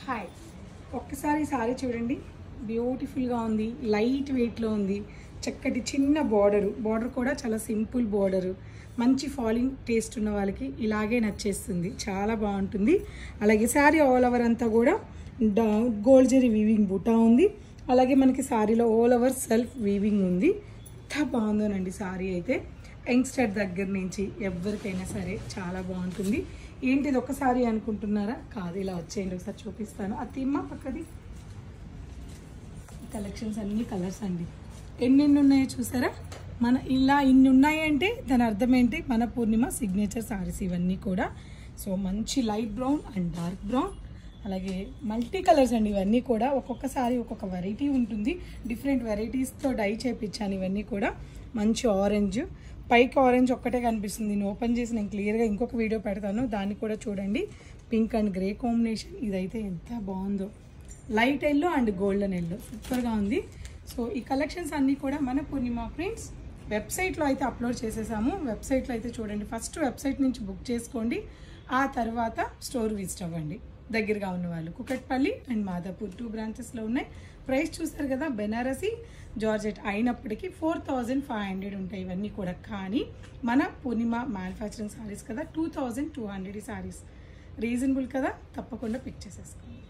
Hi, ఒక్కసారి sorry చూడండి. బ్యూటిఫుల్గా ఉంది, లైట్ వెయిట్లో ఉంది, చక్కటి చిన్న బార్డర్ కూడా చాలా సింపుల్ బార్డరు. మంచి ఫాలింగ్ టేస్ట్ ఉన్న వాళ్ళకి ఇలాగే నచ్చేస్తుంది, చాలా బాగుంటుంది. అలాగే శారీ ఆల్ ఓవర్ అంతా కూడా గోల్డ్ జరీ వీవింగ్ బూటా ఉంది. అలాగే మనకి శారీలో ఆల్ ఓవర్ సెల్ఫ్ వీవింగ్ ఉంది. ఎంత బాగుందోనండి శారీ అయితే. యంగ్స్టర్ దగ్గర నుంచి ఎవరికైనా సరే చాలా బాగుంటుంది. ఏంటిది ఒక్కసారి అనుకుంటున్నారా? కాదు, ఇలా వచ్చేయండి, ఒకసారి చూపిస్తాను. అది తిమ్మా పక్కది. కలెక్షన్స్ అన్ని కలర్స్ అండి, ఎన్నెన్ని ఉన్నాయో చూసారా? మన ఇలా ఇన్ని ఉన్నాయి అంటే దాని అర్థం ఏంటి? మన పూర్ణిమ సిగ్నేచర్ సారీస్ ఇవన్నీ కూడా. సో మంచి light brown and dark brown, అలాగే మల్టీ కలర్స్ అండి ఇవన్నీ కూడా. ఒక్కొక్క సారీ ఒక్కొక్క వెరైటీ ఉంటుంది, డిఫరెంట్ వెరైటీస్తో డై చేయించాను ఇవన్నీ కూడా. మంచి ఆరెంజ్, పైకి ఆరెంజ్ ఒక్కటే కనిపిస్తుంది, నేను ఓపెన్ చేసి నేను క్లియర్గా ఇంకొక వీడియో పెడతాను, దాన్ని కూడా చూడండి. పింక్ అండ్ గ్రే కాంబినేషన్, ఇదైతే ఎంత బాగుందో. Light yellow and golden yellow సూపర్గా ఉంది. సో ఈ కలెక్షన్స్ అన్నీ కూడా మన పూర్ణిమ ప్రింట్స్ వెబ్సైట్లో అయితే అప్లోడ్ చేసేసాము. వెబ్సైట్లో అయితే చూడండి, ఫస్ట్ వెబ్సైట్ నుంచి బుక్ చేసుకోండి, ఆ తర్వాత స్టోర్ విజిట్ అవ్వండి. దగ్గరగా ఉన్న వాళ్ళు కుకట్పల్లి అండ్ మాదాపూర్ 2 బ్రాంచెస్లో ఉన్నాయి. ప్రైస్ చూస్తారు కదా, బెనారసీ జార్జెట్ అయినప్పటికీ 4500 ఉంటాయి ఇవన్నీ కూడా. కానీ మన పూర్ణిమ మ్యానుఫ్యాక్చరింగ్ సారీస్ కదా, 2200 ఈ సారీస్. రీజనబుల్ కదా, తప్పకుండా పిక్ చేసేసుకోండి.